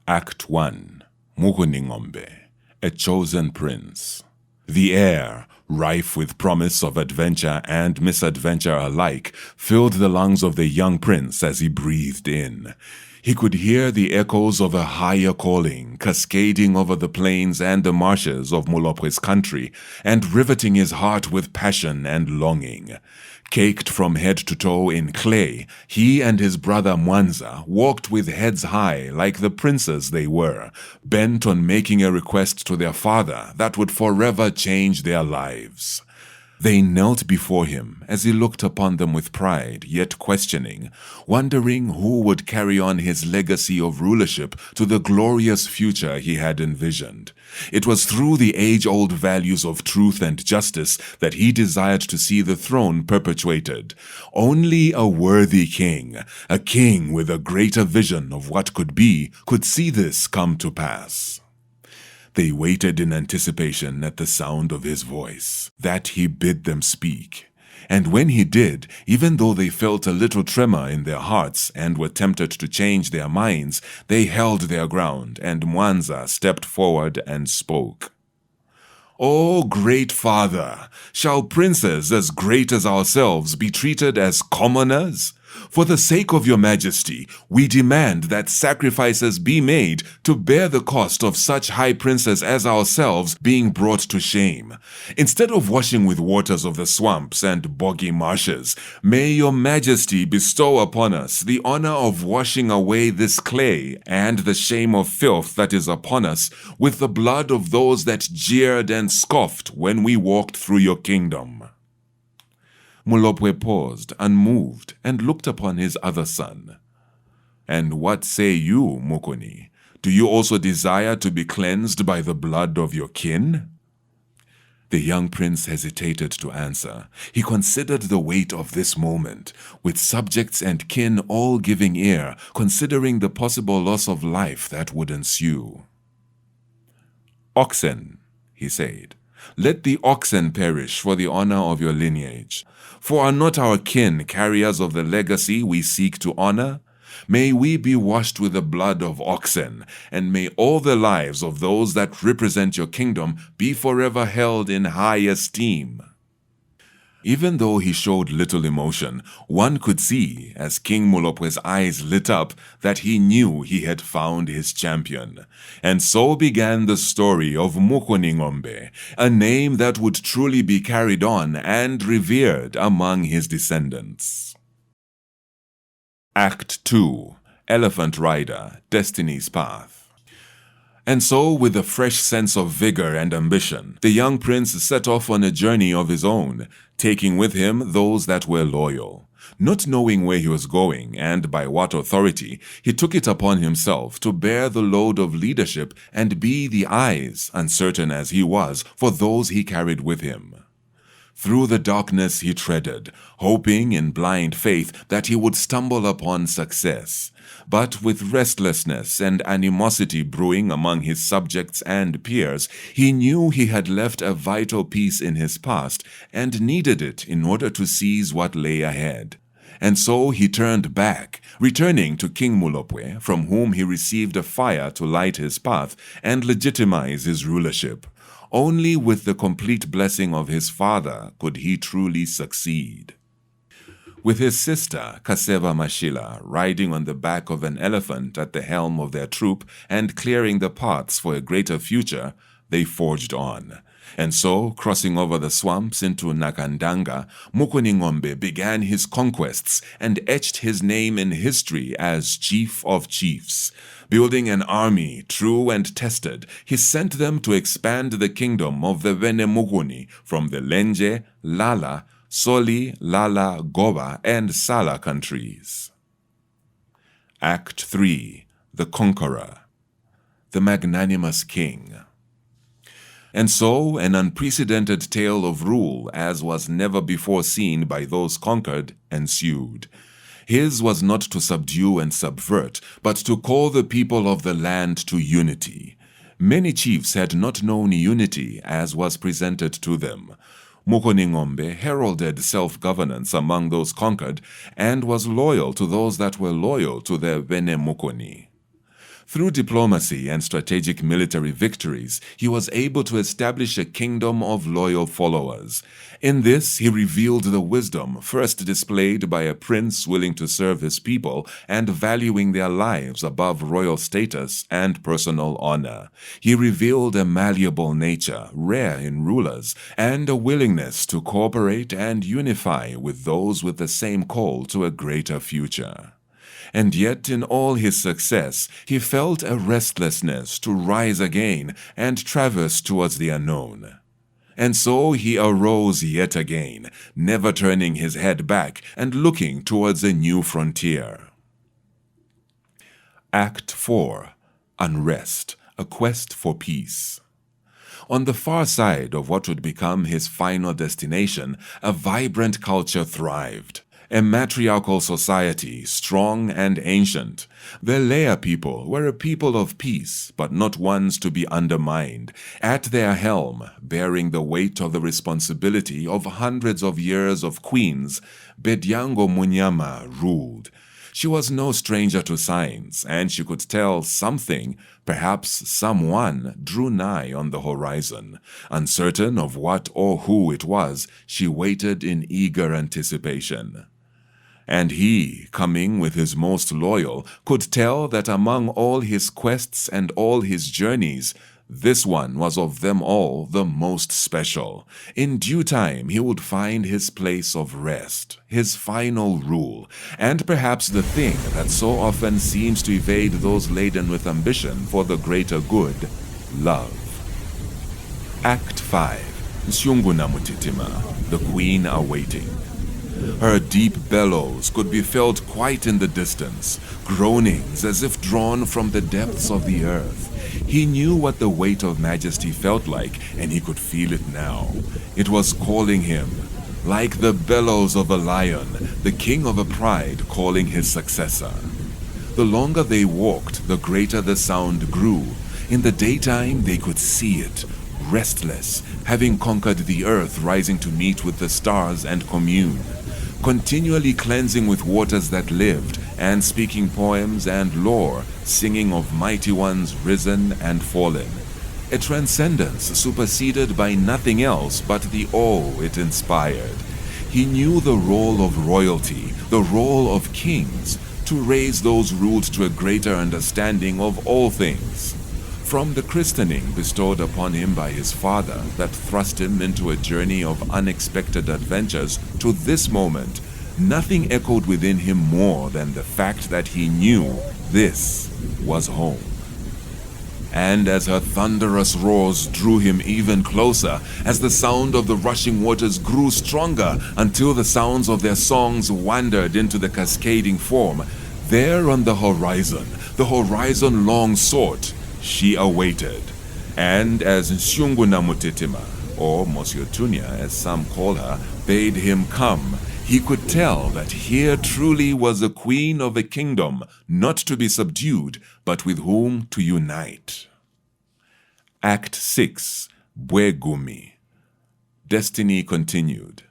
Act 1. Mukuni, a chosen prince. The air, rife with promise of adventure and misadventure alike, filled the lungs of the young prince as he breathed in. He could hear the echoes of a higher calling cascading over the plains and the marshes of Mulopwe's country, and riveting his heart with passion and longing. Caked from head to toe in clay, he and his brother Mwanza walked with heads high like the princes they were, bent on making a request to their father that would forever change their lives. They knelt before him as he looked upon them with pride, yet questioning, wondering who would carry on his legacy of rulership to the glorious future he had envisioned. It was through the age-old values of truth and justice that he desired to see the throne perpetuated. Only a worthy king, a king with a greater vision of what could be, could see this come to pass. They waited in anticipation at the sound of his voice, that he bid them speak. And when he did, even though they felt a little tremor in their hearts and were tempted to change their minds, they held their ground, and Mwanza stepped forward and spoke. "O great father, shall princes as great as ourselves be treated as commoners? For the sake of your majesty, we demand that sacrifices be made to bear the cost of such high princes as ourselves being brought to shame. Instead of washing with waters of the swamps and boggy marshes, may your majesty bestow upon us the honor of washing away this clay and the shame of filth that is upon us with the blood of those that jeered and scoffed when we walked through your kingdom." Mulopwe paused, unmoved, and looked upon his other son. "And what say you, Mukuni? Do you also desire to be cleansed by the blood of your kin?" The young prince hesitated to answer. He considered the weight of this moment, with subjects and kin all giving ear, considering the possible loss of life that would ensue. "Oxen," he said. "Let the oxen perish for the honor of your lineage. For are not our kin carriers of the legacy we seek to honor? May we be washed with the blood of oxen, and may all the lives of those that represent your kingdom be forever held in high esteem." Even though he showed little emotion, one could see, as King Mulopwe's eyes lit up, that he knew he had found his champion. And so began the story of Mukuni, a name that would truly be carried on and revered among his descendants. Act 2. Elephant Rider, Destiny's Path. And so, with a fresh sense of vigor and ambition, the young prince set off on a journey of his own, taking with him those that were loyal. Not knowing where he was going and by what authority, he took it upon himself to bear the load of leadership and be the eyes, uncertain as he was, for those he carried with him. Through the darkness he treaded, hoping in blind faith that he would stumble upon success. But with restlessness and animosity brewing among his subjects and peers, he knew he had left a vital piece in his past and needed it in order to seize what lay ahead. And so he turned back, returning to King Mulopwe, from whom he received a fire to light his path and legitimize his rulership. Only with the complete blessing of his father could he truly succeed. With his sister, Kaseva Mashila, riding on the back of an elephant at the helm of their troop and clearing the paths for a greater future, they forged on. And so, crossing over the swamps into Nakandanga, Mukuni began his conquests and etched his name in history as Chief of Chiefs. Building an army true and tested, he sent them to expand the kingdom of the Mukuni from the Lenje, Lala, Soli, Lala, Goba, and Sala countries. Act 3. The Conqueror. The Magnanimous King. And so, an unprecedented tale of rule, as was never before seen by those conquered, ensued. His was not to subdue and subvert, but to call the people of the land to unity. Many chiefs had not known unity as was presented to them. Mukuni heralded self-governance among those conquered and was loyal to those that were loyal to their Mukuni. Through diplomacy and strategic military victories, he was able to establish a kingdom of loyal followers. In this, he revealed the wisdom first displayed by a prince willing to serve his people and valuing their lives above royal status and personal honor. He revealed a malleable nature, rare in rulers, and a willingness to cooperate and unify with those with the same call to a greater future. And yet in all his success, he felt a restlessness to rise again and traverse towards the unknown. And so he arose yet again, never turning his head back and looking towards a new frontier. Act 4. Unrest, a quest for peace. On the far side of what would become his final destination, a vibrant culture thrived. A matriarchal society, strong and ancient. The Plea people were a people of peace, but not ones to be undermined. At their helm, bearing the weight of the responsibility of hundreds of years of queens, Bedyango Munyama ruled. She was no stranger to signs, and she could tell something, perhaps someone, drew nigh on the horizon. Uncertain of what or who it was, she waited in eager anticipation. And he, coming with his most loyal, could tell that among all his quests and all his journeys, this one was of them all the most special. In due time he would find his place of rest, his final rule, and perhaps the thing that so often seems to evade those laden with ambition for the greater good, love. Act 5. Nsyunguna Mutitima, the Queen Awaiting. Her deep bellows could be felt quite in the distance, groanings as if drawn from the depths of the earth. He knew what the weight of majesty felt like, and he could feel it now. It was calling him, like the bellows of a lion, the king of a pride calling his successor. The longer they walked, the greater the sound grew. In the daytime, they could see it, restless, having conquered the earth, rising to meet with the stars and commune. Continually cleansing with waters that lived, and speaking poems and lore, singing of mighty ones risen and fallen. A transcendence superseded by nothing else but the awe it inspired. He knew the role of royalty, the role of kings, to raise those ruled to a greater understanding of all things. From the christening bestowed upon him by his father that thrust him into a journey of unexpected adventures to this moment, nothing echoed within him more than the fact that he knew this was home. And as her thunderous roars drew him even closer, as the sound of the rushing waters grew stronger until the sounds of their songs wandered into the cascading form, there on the horizon long sought, she awaited. And as Nsyunguna Mutitima, or Monsieur Tunya as some call her, bade him come, he could tell that here truly was a queen of a kingdom not to be subdued, but with whom to unite. Act 6. Bwegumi. Destiny continued.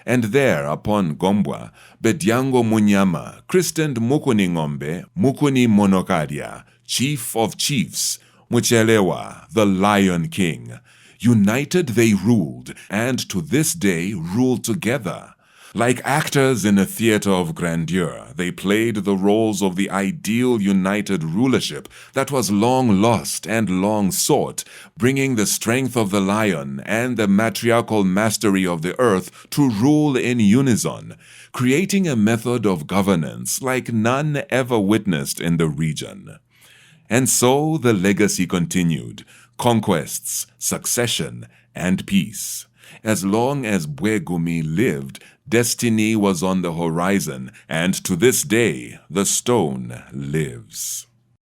And there, upon Gombwa, Bedyango Munyama christened Mukuni Ng'ombe, Mukuni Monokadia, Chief of Chiefs, Muchelewa, the Lion King. United they ruled, and to this day rule together. Like actors in a theater of grandeur, they played the roles of the ideal united rulership that was long lost and long sought, bringing the strength of the lion and the matriarchal mastery of the earth to rule in unison, creating a method of governance like none ever witnessed in the region. And so the legacy continued, conquests, succession, and peace. As long as Bwegumi lived, destiny was on the horizon, and to this day the stone lives.